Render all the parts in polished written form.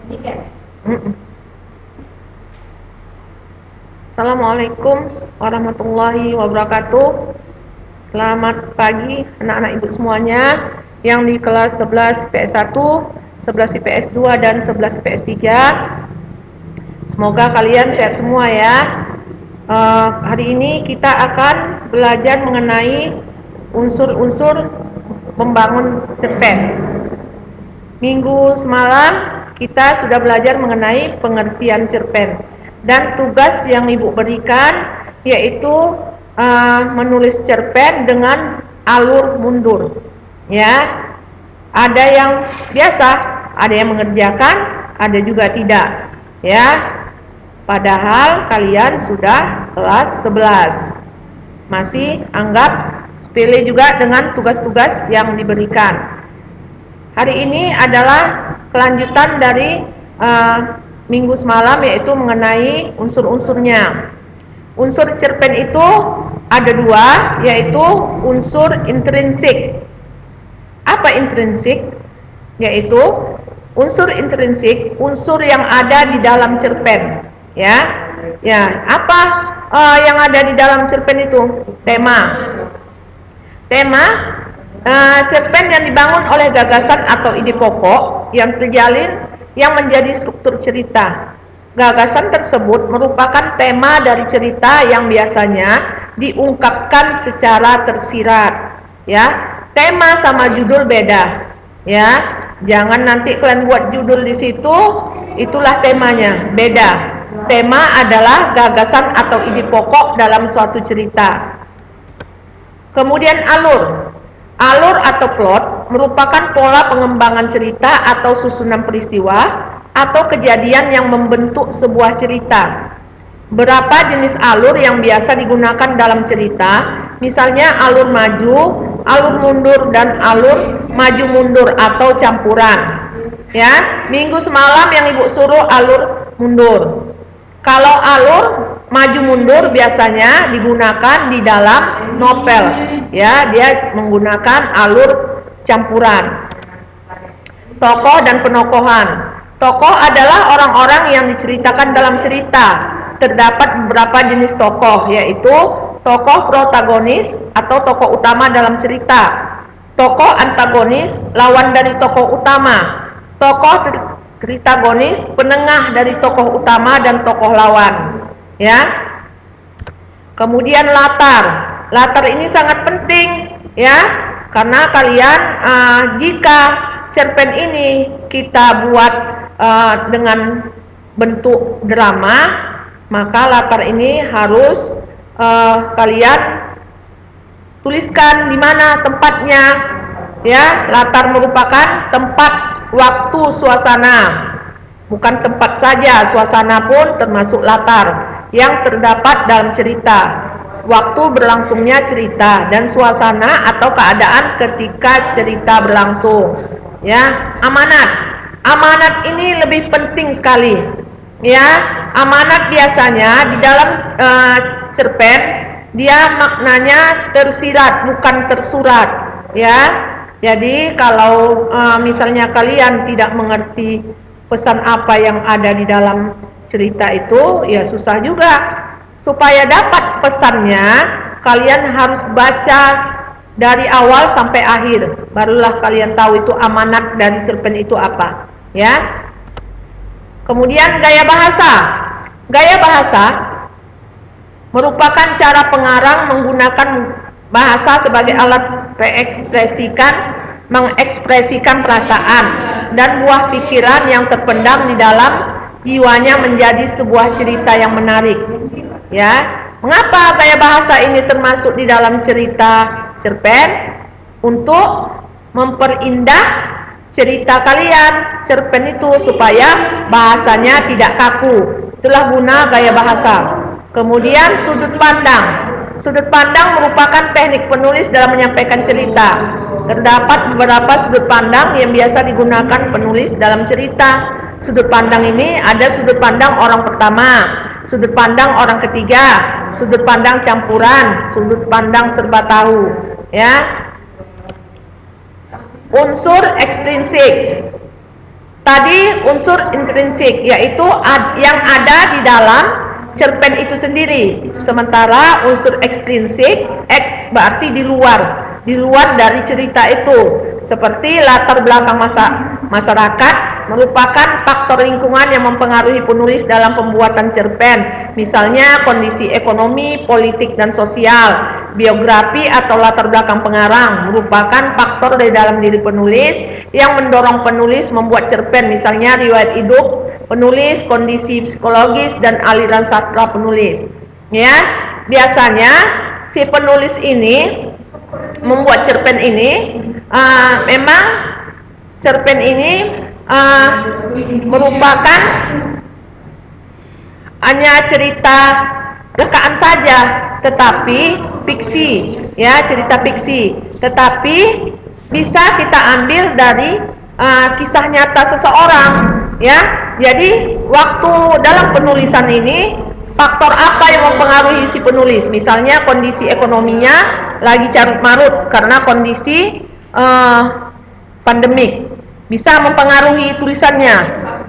Mm-mm. Assalamualaikum warahmatullahi wabarakatuh. Selamat pagi anak-anak ibu semuanya yang di kelas 11 IPS 1, 11 IPS 2 dan 11 IPS 3. Semoga kalian sehat semua ya. Hari ini kita akan belajar mengenai unsur-unsur membangun cerpen. Minggu semalam kita sudah belajar mengenai pengertian cerpen dan tugas yang ibu berikan yaitu menulis cerpen dengan alur mundur. Ya, ada yang biasa, ada yang mengerjakan, ada juga tidak. Ya, padahal kalian sudah kelas 11. Masih anggap sepele juga dengan tugas-tugas yang diberikan. Hari ini adalah kelanjutan dari minggu semalam, yaitu mengenai unsur-unsurnya. Unsur cerpen itu ada dua, yaitu unsur intrinsik. Apa intrinsik? Yaitu unsur intrinsik, unsur yang ada di dalam cerpen. Ya, apa yang ada di dalam cerpen itu? Tema. Cerpen yang dibangun oleh gagasan atau ide pokok yang terjalin yang menjadi struktur cerita. Gagasan tersebut merupakan tema dari cerita yang biasanya diungkapkan secara tersirat. Ya, tema sama judul beda. Ya, jangan nanti kalian buat judul di situ, itulah temanya, beda. Tema adalah gagasan atau ide pokok dalam suatu cerita. Kemudian alur. Alur atau plot merupakan pola pengembangan cerita atau susunan peristiwa atau kejadian yang membentuk sebuah cerita. Berapa jenis alur yang biasa digunakan dalam cerita? Misalnya alur maju, alur mundur, dan alur maju mundur atau campuran. Ya, minggu semalam yang ibu suruh alur mundur. Kalau alur maju mundur biasanya digunakan di dalam novel. Ya, dia menggunakan alur campuran. Tokoh dan penokohan. Tokoh adalah orang-orang yang diceritakan dalam cerita. Terdapat beberapa jenis tokoh, yaitu tokoh protagonis atau tokoh utama dalam cerita, tokoh antagonis, lawan dari tokoh utama, tokoh tritagonis, penengah dari tokoh utama dan tokoh lawan. Ya. Kemudian latar. Latar ini sangat penting ya, karena kalian jika cerpen ini kita buat dengan bentuk drama, maka latar ini harus kalian tuliskan di mana tempatnya. Ya, latar merupakan tempat, waktu, suasana. Bukan tempat saja, suasana pun termasuk latar yang terdapat dalam cerita. Waktu berlangsungnya cerita dan suasana atau keadaan ketika cerita berlangsung. Ya, amanat. Amanat ini lebih penting sekali. Ya, amanat biasanya di dalam cerpen dia maknanya tersirat bukan tersurat. Ya, jadi kalau misalnya kalian tidak mengerti pesan apa yang ada di dalam cerita itu, ya susah juga. Supaya dapat pesannya, kalian harus baca dari awal sampai akhir. Barulah kalian tahu itu amanat dari cerpen itu apa. Ya. Kemudian gaya bahasa. Gaya bahasa merupakan cara pengarang menggunakan bahasa sebagai alat mengekspresikan perasaan dan buah pikiran yang terpendam di dalam jiwanya menjadi sebuah cerita yang menarik. Ya, mengapa gaya bahasa ini termasuk di dalam cerita cerpen? Untuk memperindah cerita kalian, cerpen itu, supaya bahasanya tidak kaku. Itulah guna gaya bahasa. Kemudian sudut pandang. Sudut pandang merupakan teknik penulis dalam menyampaikan cerita. Terdapat beberapa sudut pandang yang biasa digunakan penulis dalam cerita. Sudut pandang ini ada sudut pandang orang pertama, sudut pandang orang ketiga, sudut pandang campuran, sudut pandang serba tahu. Ya. Unsur ekstrinsik. Tadi unsur intrinsik, yaitu yang ada di dalam cerpen itu sendiri. Sementara unsur ekstrinsik, X berarti di luar dari cerita itu. Seperti latar belakang masyarakat merupakan faktor lingkungan yang mempengaruhi penulis dalam pembuatan cerpen. Misalnya kondisi ekonomi, politik, dan sosial. Biografi atau latar belakang pengarang merupakan faktor dari dalam diri penulis yang mendorong penulis membuat cerpen. Misalnya riwayat hidup penulis, kondisi psikologis, dan aliran sastra penulis. Ya, biasanya si penulis ini membuat cerpen ini, memang cerpen ini merupakan hanya cerita rekaan saja, tetapi fiksi, ya, cerita fiksi, tetapi bisa kita ambil dari kisah nyata seseorang, ya. Jadi waktu dalam penulisan ini, faktor apa yang mempengaruhi si penulis? Misalnya kondisi ekonominya lagi carut marut karena kondisi pandemik, bisa mempengaruhi tulisannya,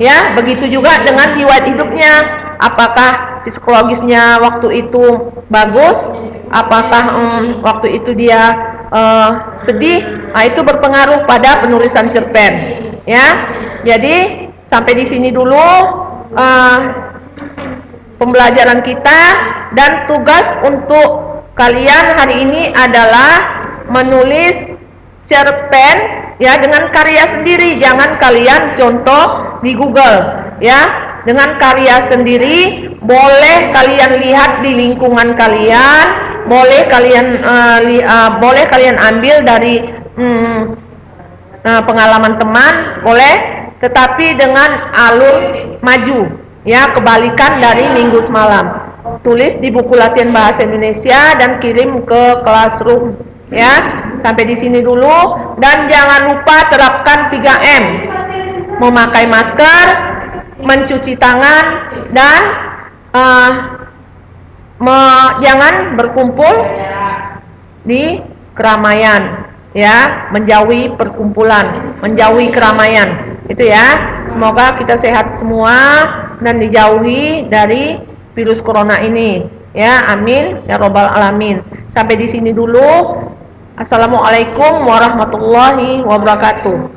ya. Begitu juga dengan riwayat hidupnya, apakah psikologisnya waktu itu bagus, apakah waktu itu dia sedih. Nah, itu berpengaruh pada penulisan cerpen, ya. Jadi sampai di sini dulu pembelajaran kita, dan tugas untuk kalian hari ini adalah menulis cerpen, ya, dengan karya sendiri. Jangan kalian contoh di Google, ya. Dengan karya sendiri, boleh kalian lihat di lingkungan kalian, boleh kalian ambil dari pengalaman teman, boleh, tetapi dengan alur maju, ya, kebalikan dari minggu semalam. Tulis di buku latihan bahasa Indonesia dan kirim ke classroom, ya. Sampai di sini dulu, dan jangan lupa terapkan 3M: memakai masker, mencuci tangan, dan jangan berkumpul di keramaian, ya, menjauhi perkumpulan, menjauhi keramaian, itu ya. Semoga kita sehat semua dan dijauhi dari virus corona ini, ya, amin ya robbal alamin. Sampai di sini dulu. Assalamualaikum warahmatullahi wabarakatuh.